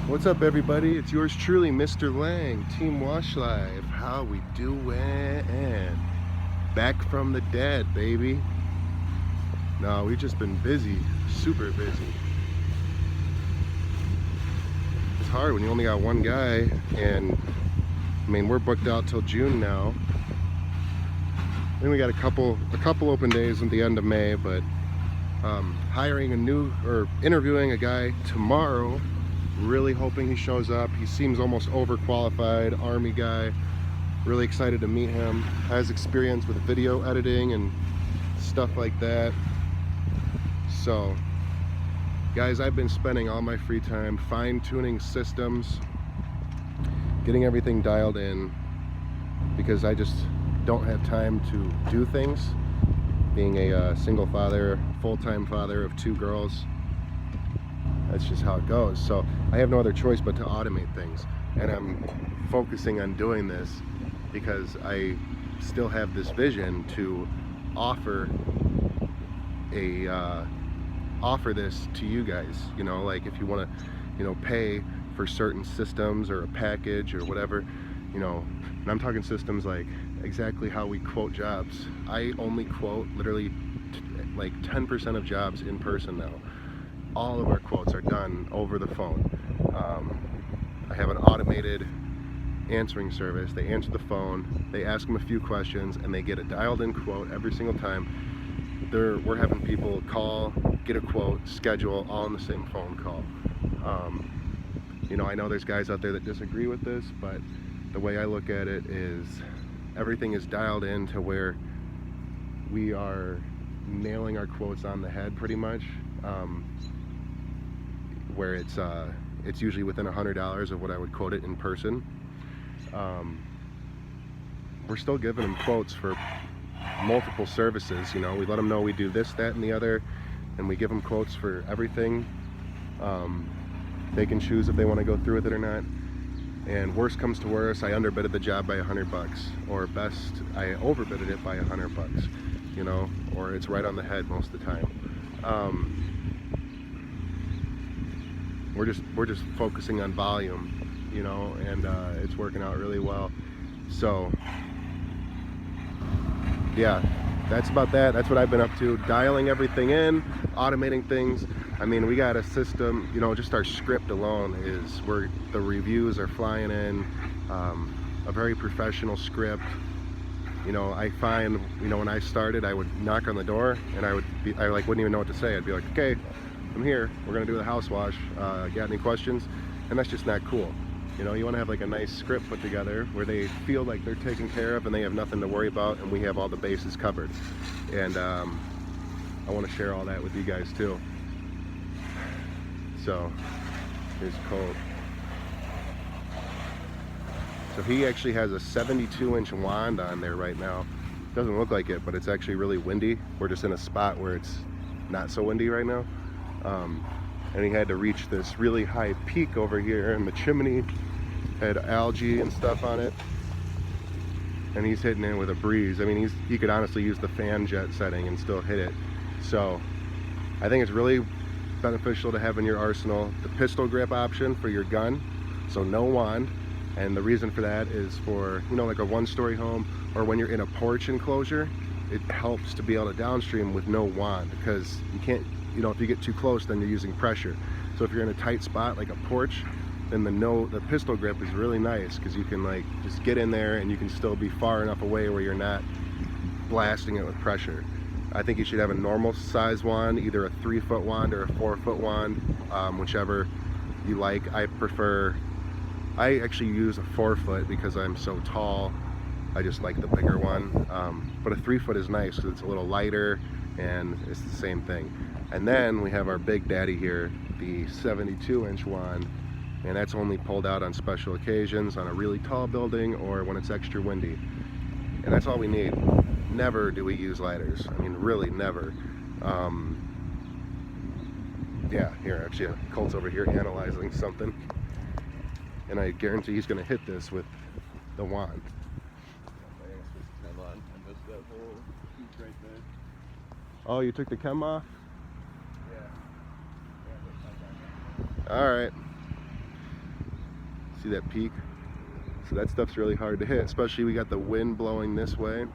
What's up, everybody? It's yours truly, Mr. Lang, Team Wash Live. How we doing? Back from the dead, baby. No, we've just been busy, super busy. It's hard when you only got one guy, and I mean we're booked out till June now. Then we got a couple open days at the end of May, but hiring interviewing a guy tomorrow. Really hoping he shows up. He seems almost overqualified, Army guy. Really excited to meet him. Has experience with video editing and stuff like that. So, guys, I've been spending all my free time fine-tuning systems, getting everything dialed in, because I just don't have time to do things. Being a single father, full-time father of 2 girls, that's just how it goes. So I have no other choice but to automate things, and I'm focusing on doing this because I still have this vision to offer this to you guys. You know, like if you want to, pay for certain systems or a package or whatever, and I'm talking systems like exactly how we quote jobs. I only quote literally like 10% of jobs in person now. All of our quotes are done over the phone. I have an automated answering service. They answer the phone, they ask them a few questions, and they get a dialed in quote every single time. We're having people call, get a quote, schedule, all in the same phone call. I know there's guys out there that disagree with this, but the way I look at it is everything is dialed in to where we are nailing our quotes on the head pretty much. Where it's usually within $100 of what I would quote it in person. We're still giving them quotes for multiple services. We let them know we do this, that, and the other, and we give them quotes for everything. They can choose if they want to go through with it or not. And worst comes to worst, I underbidded the job by $100, or best, I overbidded it by $100. Or it's right on the head most of the time. We're just focusing on volume, and it's working out really well. So yeah, that's about that. That's what I've been up to, dialing everything in, automating things. I mean, we got a system, just our script alone is where the reviews are flying in, a very professional script. I find, when I started, I would knock on the door and I wouldn't even know what to say. I'd be like, okay, I'm here, we're gonna do the house wash, got any questions? And that's just not cool. You want to have like a nice script put together where they feel like they're taken care of and they have nothing to worry about, and we have all the bases covered. And I want to share all that with you guys too. So here's Colt. So he actually has a 72-inch wand on there right now. Doesn't look like it, but it's actually really windy. We're just in a spot where it's not so windy right now. And he had to reach this really high peak over here, and the chimney had algae and stuff on it, and he's hitting it with a breeze. I mean, he could honestly use the fan jet setting and still hit it. So I think it's really beneficial to have in your arsenal the pistol grip option for your gun, so no wand. And the reason for that is for, like a one-story home, or when you're in a porch enclosure, it helps to be able to downstream with no wand, because you can't, if you get too close, then you're using pressure. So if you're in a tight spot like a porch, then the pistol grip is really nice, because you can like just get in there and you can still be far enough away where you're not blasting it with pressure. I think you should have a normal size wand, either a 3-foot wand or a 4-foot wand, whichever you like. I actually use a 4-foot because I'm so tall. I just like the bigger one. But a 3-foot is nice because it's a little lighter and it's the same thing. And then we have our big daddy here, the 72-inch wand, and that's only pulled out on special occasions, on a really tall building, or when it's extra windy. And that's all we need. Never do we use lighters. I mean, really never. Yeah, here, actually, Colt's over here analyzing something, and I guarantee he's going to hit this with the wand. Oh, you took the chem off? Yeah. All right. See that peak? So that stuff's really hard to hit, especially we got the wind blowing this way.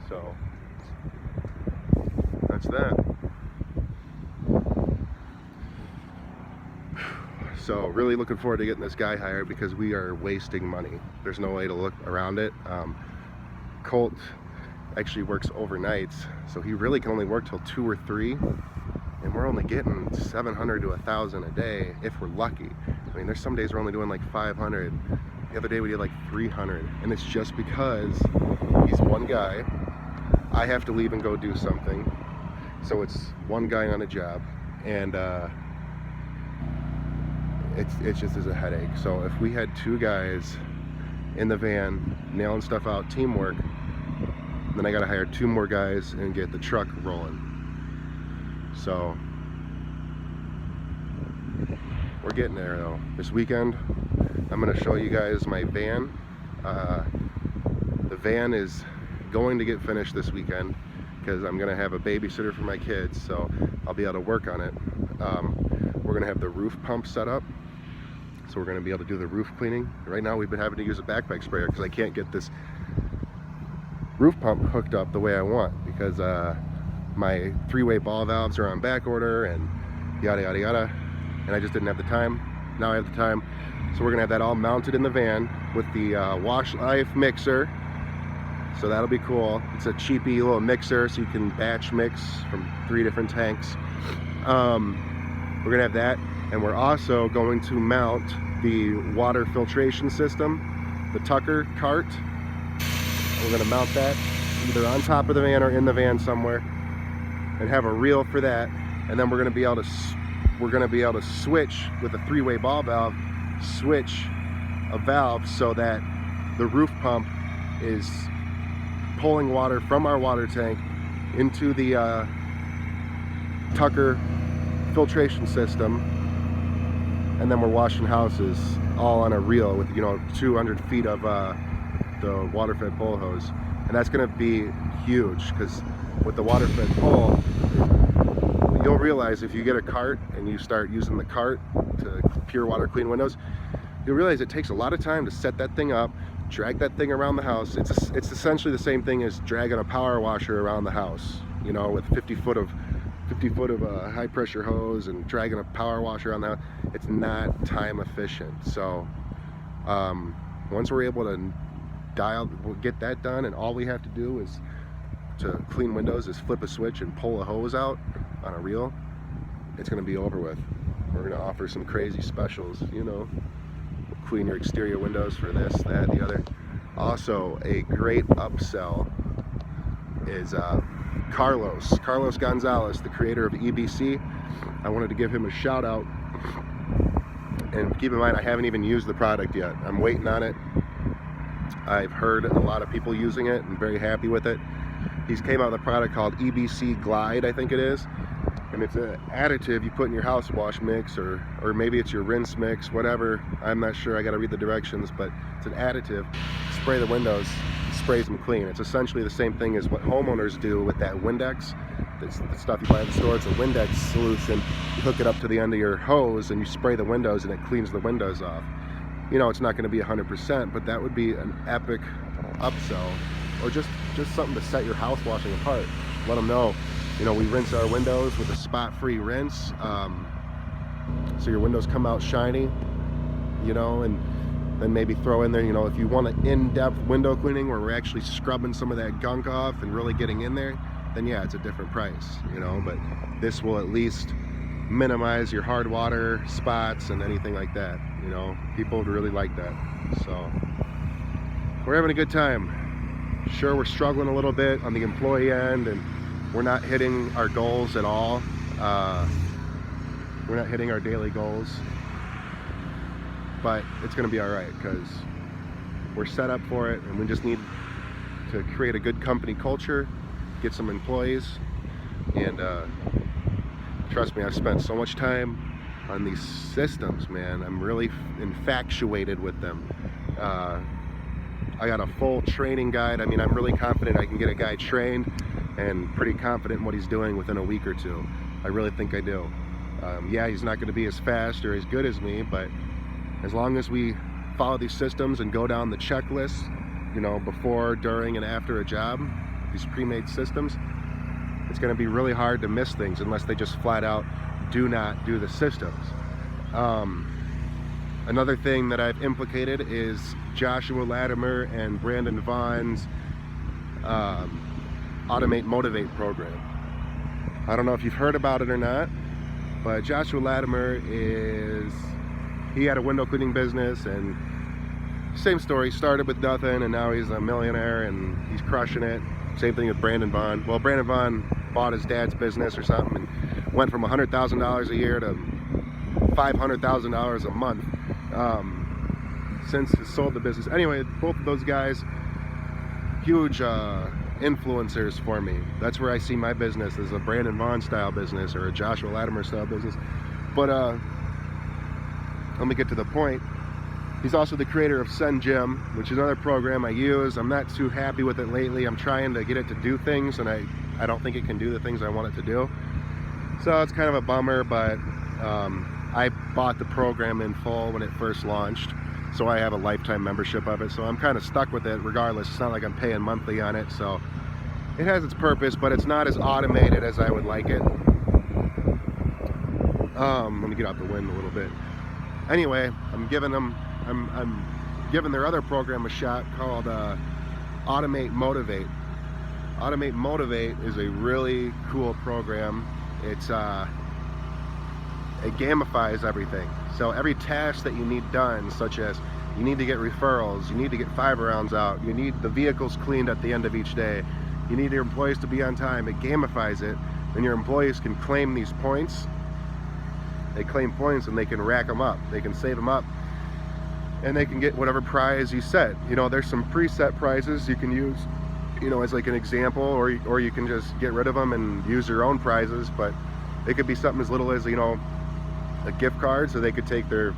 So that's that. So really looking forward to getting this guy hired because we are wasting money. There's no way to look around it. Colt actually works overnights, so he really can only work till 2 or 3, and we're only getting 700 to 1,000 a day if we're lucky. I mean, there's some days we're only doing like 500. The other day we did like 300, and it's just because he's one guy. I have to leave and go do something, so it's one guy on a job, and it just is a headache. So if we had 2 guys in the van nailing stuff out, teamwork, then I gotta hire 2 more guys and get the truck rolling. So we're getting there though. This weekend I'm gonna show you guys my van. The van is going to get finished this weekend because I'm gonna have a babysitter for my kids, so I'll be able to work on it. We're gonna have the roof pump set up, so we're gonna be able to do the roof cleaning. Right now we've been having to use a backpack sprayer because I can't get this roof pump hooked up the way I want because my 3-way ball valves are on back order and yada yada yada, and I just didn't have the time. Now I have the time, so we're gonna have that all mounted in the van with the Wash Life mixer. So that'll be cool. It's a cheapy little mixer, so you can batch mix from 3 different tanks. We're gonna have that, and we're also going to mount the water filtration system, the Tucker cart. We're gonna mount that either on top of the van or in the van somewhere, and have a reel for that. And then we're gonna be able to switch with a 3-way ball valve, switch a valve so that the roof pump is pulling water from our water tank into the Tucker filtration system, and then we're washing houses all on a reel with 200 feet of the water fed pole hose. And that's going to be huge because with the water fed pole, you'll realize if you get a cart and you start using the cart to pure water clean windows, you'll realize it takes a lot of time to set that thing up, drag that thing around the house. It's essentially the same thing as dragging a power washer around the house, with 50 foot of high pressure hose and dragging a power washer around the house. It's not time efficient. So once we're able to we'll get that done, and all we have to do is to clean windows is flip a switch and pull a hose out on a reel, it's going to be over with. We're going to offer some crazy specials, clean your exterior windows for this, that, the other. Also, a great upsell is Carlos Gonzalez, the creator of EBC. I wanted to give him a shout out, and keep in mind I haven't even used the product yet. I'm waiting on it. I've heard a lot of people using it and very happy with it. He's came out with a product called EBC Glide, I think it is, and it's an additive you put in your house wash mix, or maybe it's your rinse mix, whatever. I'm not sure, I got to read the directions, but it's an additive. Spray the windows, sprays them clean. It's essentially the same thing as what homeowners do with that Windex. That's the stuff you buy at the store. It's a Windex solution. You hook it up to the end of your hose and you spray the windows and it cleans the windows off. It's not going to be 100%, but that would be an epic upsell, or just something to set your house washing apart. Let them know, we rinse our windows with a spot-free rinse, so your windows come out shiny, and then maybe throw in there, if you want an in-depth window cleaning where we're actually scrubbing some of that gunk off and really getting in there, then yeah, it's a different price, but this will at least minimize your hard water spots and anything like that. People would really like that. So we're having a good time. Sure, we're struggling a little bit on the employee end, and we're not hitting our goals at all. We're not hitting our daily goals, but it's going to be all right because we're set up for it, and we just need to create a good company culture, get some employees, and trust me, I've spent so much time on these systems, man. I'm really infatuated with them. I got a full training guide. I mean, I'm really confident I can get a guy trained and pretty confident in what he's doing within a week or 2. I really think I do. Yeah, he's not going to be as fast or as good as me, but As long as we follow these systems and go down the checklist, you know, before, during, and after a job, these pre-made systems, it's going to be really hard to miss things unless they just flat out do not do the systems. Another thing that I've implicated is Joshua Latimer and Brandon Vaughn's Automate Motivate program. I don't know if you've heard about it or not, but Joshua Latimer he had a window cleaning business, and same story, started with nothing and now he's a millionaire and he's crushing it. Same thing with Brandon Vaughn. Well, Brandon Vaughn bought his dad's business or something and went from $100,000 a year to $500,000 a month since he sold the business. Anyway, both of those guys, huge influencers for me. That's where I see my business, as a Brandon Vaughn style business or a Joshua Latimer style business. But let me get to the point. He's also the creator of Send Gym, which is another program I use. I'm not too happy with it lately. I'm trying to get it to do things, and I don't think it can do the things I want it to do. So it's kind of a bummer, but I bought the program in full when it first launched, so I have a lifetime membership of it. So I'm kind of stuck with it regardless. It's not like I'm paying monthly on it, so it has its purpose, but it's not as automated as I would like it. Let me get out the wind a little bit. Anyway, I'm giving their other program a shot called Automate Motivate. Automate Motivate is a really cool program. It gamifies everything. So every task that you need done, such as you need to get referrals, you need to get 5 rounds out, you need the vehicles cleaned at the end of each day, you need your employees to be on time, it gamifies it, and your employees can claim these points. They claim points and they can rack them up, they can save them up, and they can get whatever prize you set. You know, there's some preset prizes you can use, you know, as like an example, or you can just get rid of them and use your own prizes. But it could be something as little as, you know, a gift card so they could take their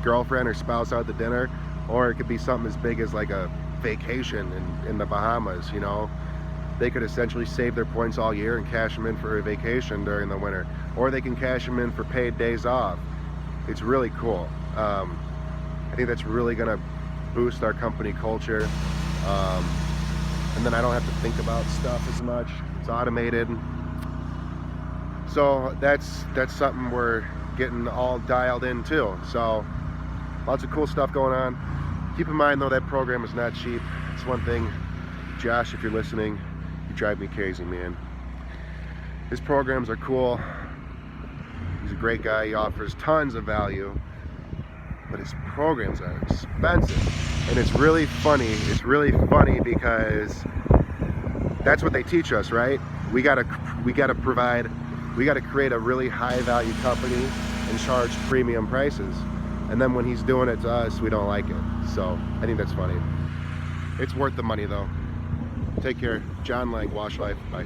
girlfriend or spouse out to dinner, or it could be something as big as like a vacation in the Bahamas. You know, they could essentially save their points all year and cash them in for a vacation during the winter, or they can cash them in for paid days off. It's really cool. I think that's really going to boost our company culture, and then I don't have to think about stuff as much. It's automated, so that's something we're getting all dialed in too. So lots of cool stuff going on. Keep in mind though, that program is not cheap. It's one thing, Josh, if you're listening, you drive me crazy, man. His programs are cool. He's a great guy. He offers tons of value, but his programs are expensive. And it's really funny. It's really funny because that's what they teach us, right? We gotta create a really high value company and charge premium prices. And then when he's doing it to us, we don't like it. So I think that's funny. It's worth the money though. Take care. John Lang, Wash Life. Bye.